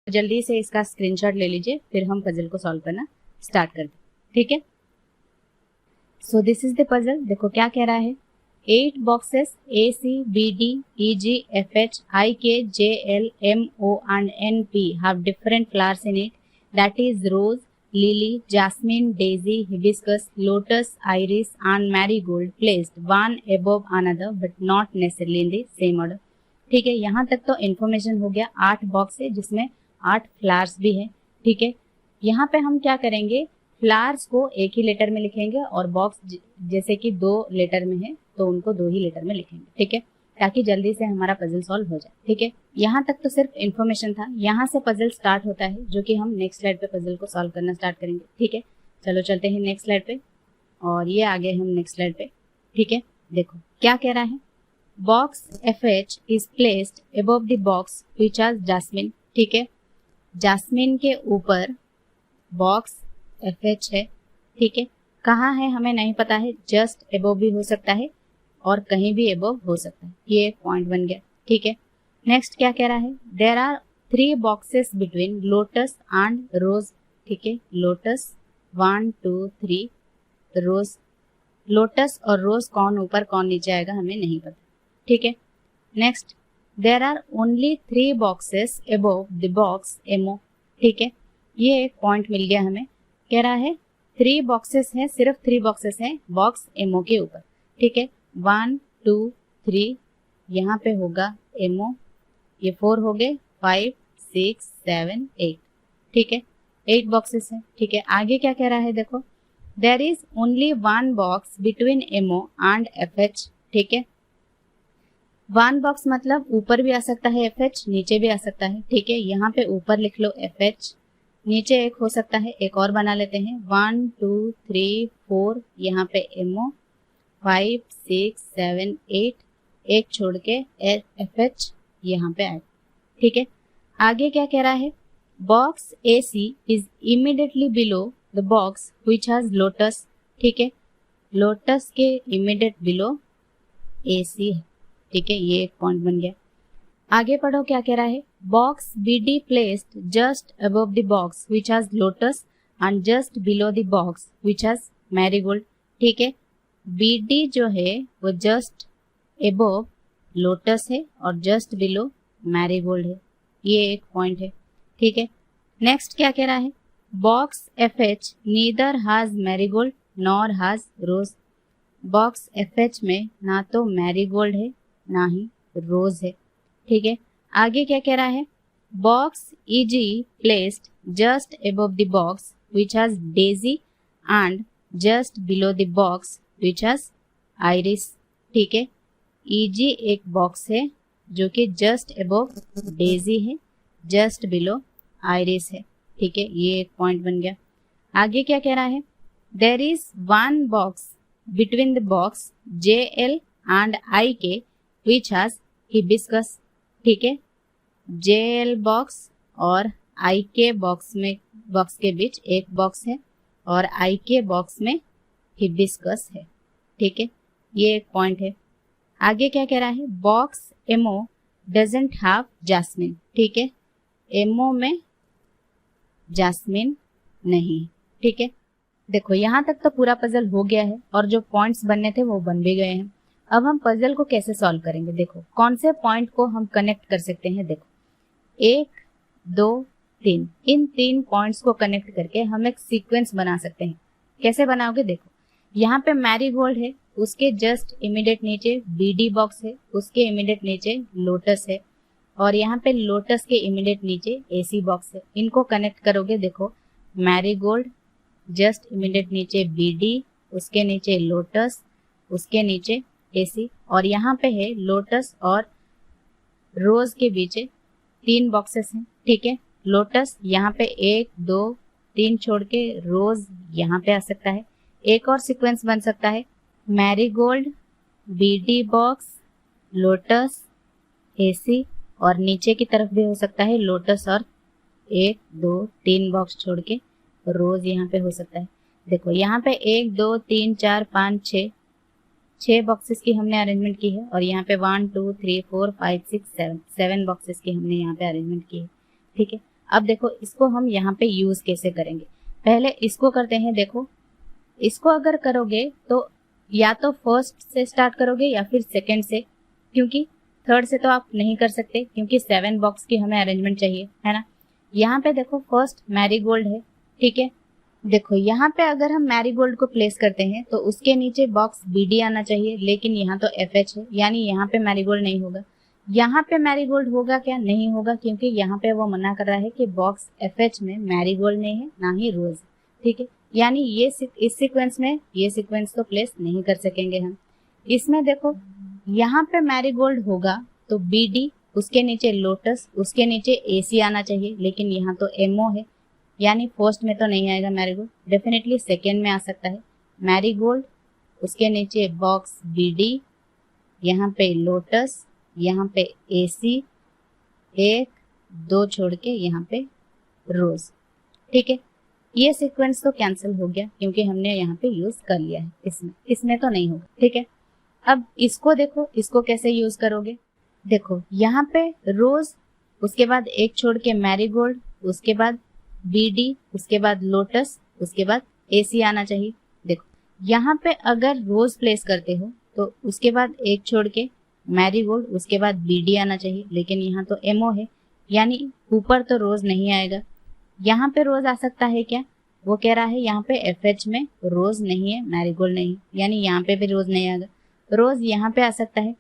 जल्दी से इसका स्क्रीनशॉट ले लीजिए, फिर हम पजल को सॉल्व करना स्टार्ट कर दें। ठीक है, so this is the puzzle. देखो क्या कह रहा है, 8 boxes A, C, B, D, E, G, F, H, I, K, J, L, M, O and N, P have different flowers in it, that is rose, lily, jasmine, daisy, hibiscus, lotus, iris and marigold placed one above another but not necessarily in the same order। ठीक है, यहाँ तक तो information हो गया। 8 box है जिसमें 8 flowers भी है। ठीक है, यहाँ पे हम क्या करेंगे, फ्लावर्स को एक ही लेटर में लिखेंगे और बॉक्स जैसे कि 2 लेटर में है तो उनको 2 ही लेटर में लिखेंगे। ठीक है, ताकि जल्दी से हमारा पजल सॉल्व हो जाए। ठीक है, यहाँ तक तो सिर्फ इन्फॉर्मेशन था। यहाँ से पजल स्टार्ट होता है, जो कि हम नेक्स्ट स्लाइड पे पजल को सॉल्व करना स्टार्ट करेंगे। ठीक है, चलो चलते हैं नेक्स्ट स्लाइड पे, और ये आ गए हम नेक्स्ट स्लाइड पे। ठीक है, देखो क्या कह रहा है, box FH is placed above the box which has jasmine. ठीक है, जैस्मिन के ऊपर बॉक्स FH है। ठीक है, कहाँ है हमें नहीं पता है, जस्ट अबव भी हो सकता है और कहीं भी अबव हो सकता है। ये एक पॉइंट बन गया। ठीक है, नेक्स्ट क्या कह रहा है, there are 3 boxes between lotus and rose. ठीक है, लोटस 1 2 3, रोज, लोटस और रोज कौन ऊपर कौन नीचे आएगा हमें नहीं पता। ठीक है, next there are only 3 boxes above the box MO। ठीक है, ये एक पॉइंट मिल गया हमें। कह रहा है 3 बॉक्सेस हैं, सिर्फ 3 बॉक्सेस हैं बॉक्स MO के ऊपर। ठीक है, 1 2 3, यहाँ पे होगा MO, ये 4 हो गए, 5 6 7 8। ठीक है, 8 बॉक्सेस हैं। ठीक है, आगे क्या कह रहा है, देखो there is only 1 box between MO and FH। ठीक है, 1 बॉक्स मतलब ऊपर भी आ सकता है FH, नीचे भी आ सकता है। ठीक है, यहाँ पे ऊपर लिख लो FH, नीचे एक हो सकता है, एक और बना लेते हैं, 1 2 3 4, यहाँ पे MO, 5 6 7 8, एक छोड़ के FH यहाँ पे आए। ठीक है, आगे क्या कह रहा है, box AC is immediately below the box which has lotus. ठीक है, लोटस के इमीडिएट बिलो AC है। ठीक है, ये एक पॉइंट बन गया। आगे पढ़ो क्या कह रहा है, box BD placed just above the box which has lotus and just below the box which has marigold. ठीक है, BD जो है वो जस्ट अबव लोटस है और जस्ट बिलो मैरीगोल्ड है। ये एक पॉइंट है। ठीक है, नेक्स्ट क्या कह रहा है, box FH neither has marigold nor has rose. Box FH में ना तो मैरीगोल्ड है ना ही रोज है। ठीक है, आगे क्या कह रहा है, box EG placed just above the box which has Daisy and just below the box which has iris. ठीक है, EG एक बॉक्स है जो कि जस्ट अबव डेजी है, जस्ट बिलो आइरिस है। ठीक है, ये एक पॉइंट बन गया। आगे क्या कह रहा है, there is 1 box between the box JL and IK which has hibiscus. ठीक है, JL बॉक्स और IK बॉक्स के बीच एक बॉक्स है और IK बॉक्स में हिबिस्कस है। ठीक है, ये एक पॉइंट है। आगे क्या कह रहा है, box MO doesn't have jasmine. ठीक है, MO में जैस्मिन नहीं। ठीक है, देखो यहाँ तक तो पूरा पजल हो गया है और जो पॉइंट्स बनने थे वो बन भी गए हैं। अब हम पजल को कैसे सॉल्व करेंगे, देखो कौन से पॉइंट को हम कनेक्ट कर सकते हैं। देखो 1 2 3, इन 3 पॉइंट्स को कनेक्ट करके हम एक सीक्वेंस बना सकते हैं। कैसे बनाओगे, देखो यहाँ पे मैरीगोल्ड है, उसके जस्ट इमीडिएट नीचे BD बॉक्स है, उसके इमीडिएट नीचे लोटस है और यहाँ पे लोटस के इमीडिएट नीचे AC बॉक्स है। इनको कनेक्ट करोगे, देखो मैरीगोल्ड जस्ट इमीडिएट नीचे BD, उसके नीचे लोटस, उसके नीचे AC और यहाँ पे है लोटस और रोज के बीच 3 बॉक्सेस हैं। ठीक है, लोटस यहाँ पे 1 2 3 छोड़ के रोज यहाँ पे आ सकता है। एक और सीक्वेंस बन सकता है, marigold BD box lotus AC और नीचे की तरफ भी हो सकता है लोटस और 1 2 3 बॉक्स छोड़ के रोज यहाँ पे हो सकता है। देखो यहाँ पे 1 2 3 4 5 6 बॉक्सेस की हमने अरेंजमेंट की है और यहाँ पे 1 2 3 4 5 6 7 बॉक्सेस की हमने यहाँ पे अरेंजमेंट की है। ठीक है, अब देखो इसको हम यहाँ पे यूज कैसे करेंगे, पहले इसको करते हैं। देखो इसको अगर करोगे तो या तो फर्स्ट से स्टार्ट करोगे या फिर सेकंड से, क्योंकि थर्ड से तो आप नहीं कर सकते क्योंकि 7 बॉक्स की हमें अरेंजमेंट चाहिए, है ना। यहाँ पे देखो फर्स्ट मैरीगोल्ड है, ठीक है। देखो यहाँ पे अगर हम मैरीगोल्ड को प्लेस करते हैं तो उसके नीचे बॉक्स BD आना चाहिए, लेकिन यहाँ तो FH है, यानी यहाँ पे मैरीगोल्ड नहीं होगा। यहाँ पे मैरीगोल्ड होगा क्या, नहीं होगा, क्योंकि यहाँ पे वो मना कर रहा है कि बॉक्स FH में मैरीगोल्ड नहीं है ना ही रोज, ठीक है। यानी ये इस सीक्वेंस में ये सीक्वेंस तो प्लेस नहीं कर सकेंगे हम। इसमें देखो यहाँ पे मैरीगोल्ड होगा तो BD, उसके नीचे लोटस, उसके नीचे AC आना चाहिए, लेकिन यहाँ तो MO है, यानी फर्स्ट में तो नहीं आएगा मैरीगोल्ड, डेफिनेटली सेकेंड में आ सकता है। मैरीगोल्ड, उसके नीचे बॉक्स BD, यहाँ पे लोटस, यहाँ पे AC, 1 2 छोड़ के यहाँ पे रोज, ठीक है। ये सीक्वेंस तो कैंसिल हो गया क्योंकि हमने यहाँ पे यूज कर लिया है, इसमें तो नहीं होगा, ठीक है। अब इसको देखो, इसको कैसे यूज करोगे। देखो यहाँ पे रोज, उसके बाद 1 छोड़ के मैरीगोल्ड, उसके बाद BD, उसके बाद लोटस, उसके बाद AC आना चाहिए। देखो यहाँ पे अगर रोज प्लेस करते हो तो उसके बाद 1 छोड़ के मैरीगोल्ड, उसके बाद BD आना चाहिए, लेकिन यहाँ तो MO है, यानी ऊपर तो रोज नहीं आएगा। यहाँ पे रोज आ सकता है क्या, वो कह रहा है यहाँ पे FH में रोज नहीं है, मैरीगोल्ड नहीं, यानी यहाँ पे भी रोज नहीं आएगा। रोज यहाँ पे आ सकता है,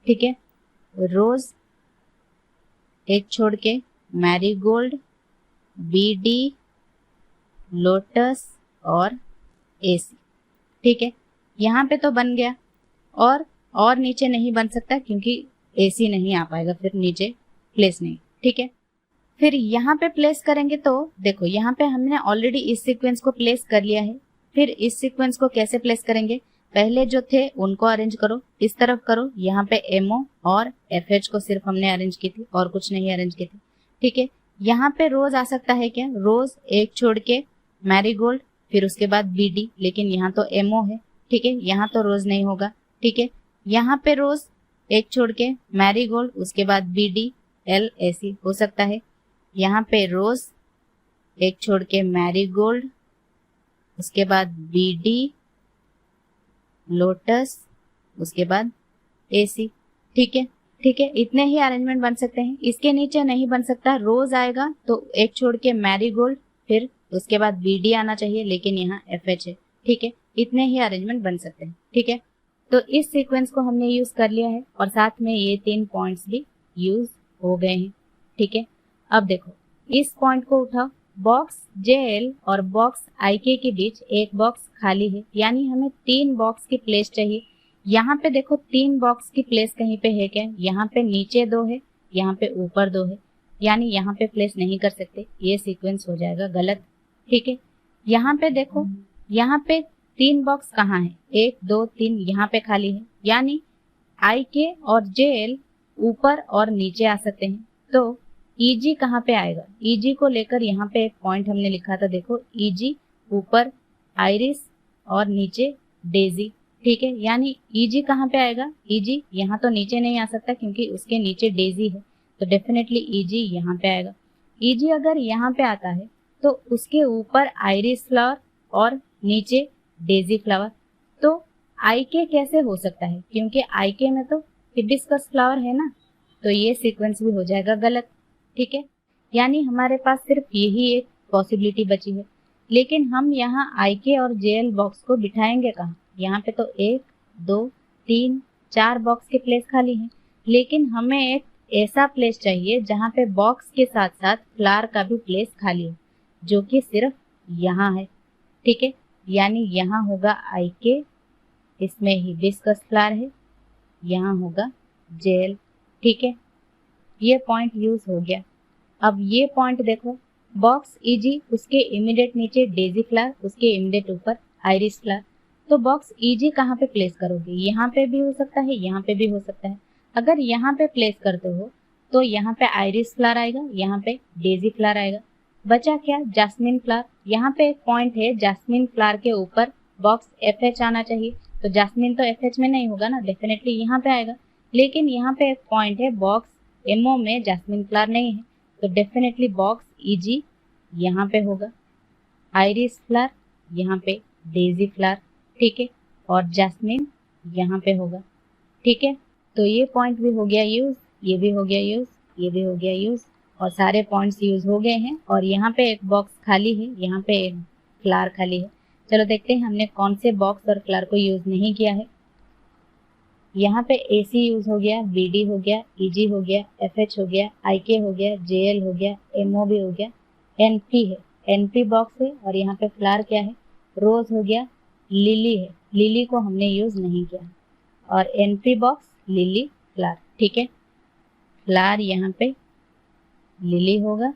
ठीक है। रोज 1 छोड़ के मैरीगोल्ड, BD, लोटस और AC, ठीक है। यहाँ पे तो बन गया, और नीचे नहीं बन सकता क्योंकि AC नहीं आ पाएगा, फिर नीचे प्लेस नहीं, ठीक है। फिर यहाँ पे प्लेस करेंगे तो देखो यहाँ पे हमने ऑलरेडी इस सीक्वेंस को प्लेस कर लिया है। फिर इस सीक्वेंस को कैसे प्लेस करेंगे, पहले जो थे उनको अरेंज करो, इस तरफ करो। यहाँ पे MO और FH को सिर्फ हमने अरेंज की थी और कुछ नहीं अरेंज की थी, ठीक है। यहाँ पे रोज आ सकता है क्या, रोज 1 छोड़ के मैरीगोल्ड, फिर उसके बाद BD, लेकिन यहाँ तो MO है, ठीक है, यहाँ तो रोज नहीं होगा, ठीक है। यहाँ पे रोज 1 छोड़ के मैरीगोल्ड, उसके बाद BD, LAC हो सकता है। यहाँ पे रोज 1 छोड़ के मैरीगोल्ड, उसके बाद BD, लोटस, उसके बाद AC, ठीक है, ठीक है। इतने ही अरेंजमेंट बन सकते हैं, इसके नीचे नहीं बन सकता। रोज आएगा तो 1 छोड़ के मैरीगोल्ड, फिर उसके बाद BD आना चाहिए, लेकिन यहाँ FH है, ठीक है। इतने ही अरेंजमेंट बन सकते हैं, ठीक है। तो इस सीक्वेंस को हमने यूज कर लिया है और साथ में ये 3 पॉइंट्स भी यूज हो गए हैं, ठीक है। अब देखो इस पॉइंट को उठाओ, बॉक्स JL और बॉक्स IK के बीच एक बॉक्स खाली है, यानी हमें 3 बॉक्स की प्लेस चाहिए। यहाँ पे देखो 3 बॉक्स की प्लेस कहीं पे है क्या, यहाँ पे नीचे 2 है, यहाँ पे ऊपर 2 है, यानी यहाँ पे प्लेस नहीं कर सकते, ये सीक्वेंस हो जाएगा गलत, ठीक है। यहाँ पे देखो, यहाँ पे 3 बॉक्स कहाँ है, 1 2 3 यहाँ पे खाली है, यानी IK और JL ऊपर और नीचे आ सकते हैं। तो EG कहाँ पे आएगा, EG को लेकर यहाँ पे एक पॉइंट हमने लिखा था, देखो EG ऊपर आइरिस और नीचे डेजी, ठीक है। यानी EG कहाँ पे आएगा, EG यहाँ तो नीचे नहीं आ सकता क्योंकि उसके नीचे डेजी है, तो डेफिनेटली EG यहाँ पे आएगा। EG अगर यहाँ पे आता है तो उसके ऊपर आइरिस फ्लावर और नीचे डेजी फ्लावर। तो IK कैसे हो सकता है, क्योंकि IK में तो हिबिस्कस फ्लावर है ना, तो ये सीक्वेंस भी हो जाएगा गलत, ठीक है। यानी हमारे पास सिर्फ यही एक पॉसिबिलिटी बची है, लेकिन हम यहाँ IK और JL बॉक्स को बिठाएंगे कहाँ, यहाँ पे तो 1 2 3 4 बॉक्स के प्लेस खाली हैं, लेकिन हमें एक ऐसा प्लेस चाहिए जहाँ पे बॉक्स के साथ साथ फ्लावर का भी प्लेस खाली हो, जो कि सिर्फ यहाँ है, ठीक है। यानी यहाँ होगा IK, इसमें हिबिस्कस फ्लावर है, यहाँ होगा JL, ठीक है। ये पॉइंट यूज हो गया। अब ये पॉइंट देखो, बॉक्स EG, उसके इमीडिएट नीचे डेजी फ्लावर, उसके इमीडिएट ऊपर आइरिस फ्लावर। तो बॉक्स EG कहाँ पे प्लेस करोगे, यहाँ पे भी हो सकता है, यहाँ पे भी हो सकता है। अगर यहाँ पे प्लेस करते हो तो यहाँ पे आइरिस फ्लावर आएगा, यहाँ पे डेजी फ्लावर आएगा। बचा क्या, जास्मिन फ्लावर। यहाँ पे एक पॉइंट है, जास्मिन फ्लावर के ऊपर बॉक्स FH आना चाहिए, तो जास्मिन तो FH में नहीं होगा ना, डेफिनेटली यहाँ पे आएगा। लेकिन यहाँ पे एक पॉइंट है, बॉक्स MO में जास्मिन फ्लावर नहीं है, तो डेफिनेटली बॉक्स ईजी यहाँ पे होगा, आइरिस फ्लावर यहाँ पे, डेजी फ्लावर, ठीक है, और जैस्मिन यहाँ पे होगा, ठीक है। तो ये पॉइंट भी हो गया यूज, ये भी हो गया यूज, ये भी हो गया यूज, और सारे पॉइंट्स यूज हो गए हैं। और यहाँ पे एक बॉक्स खाली है, यहाँ पे एक फ्लावर खाली है। चलो देखते हैं हमने कौन से बॉक्स और फ्लावर को यूज नहीं किया है। यहाँ पे AC यूज हो गया, BD हो गया, EG हो गया, FH हो गया, IK हो गया, JL हो गया, MO भी हो गया, NP है, NP बॉक्स है, और यहाँ पे फ्लावर क्या है, रोज हो गया, लिली है, लिली को हमने यूज नहीं किया, और NP बॉक्स लिली फ्लावर, ठीक है। फ्लावर यहाँ पे लिली होगा,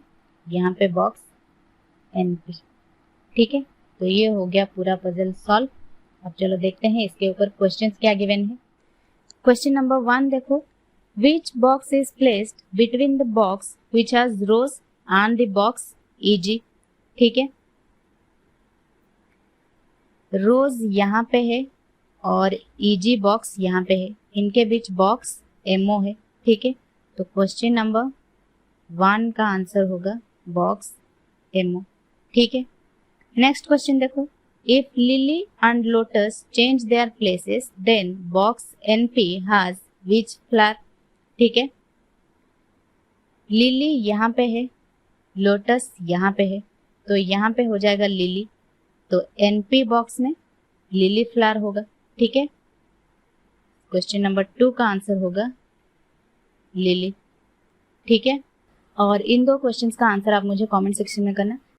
यहाँ पे बॉक्स NP, ठीक है। तो ये हो गया पूरा पजल सॉल्व। अब चलो देखते हैं इसके ऊपर क्वेश्चंस क्या गिवन है। क्वेश्चन नंबर 1 देखो, which box is placed between the box which has rose and the box EG, ठीक है। रोज यहाँ पे है और EG बॉक्स यहाँ पे है, इनके बीच बॉक्स MO है, ठीक है। तो क्वेश्चन नंबर 1 का आंसर होगा बॉक्स MO, ठीक है। नेक्स्ट क्वेश्चन देखो, if lily and lotus change their places then box NP has which flower, ठीक है। लिली यहाँ पे है, लोटस यहाँ पे है, तो यहाँ पे हो जाएगा लिली, तो NP बॉक्स में लिली फ्लावर होगा, ठीक है। क्वेश्चन नंबर 2 का आंसर होगा लिली, ठीक है। और इन दो क्वेश्चंस का आंसर आप मुझे कमेंट सेक्शन में करना।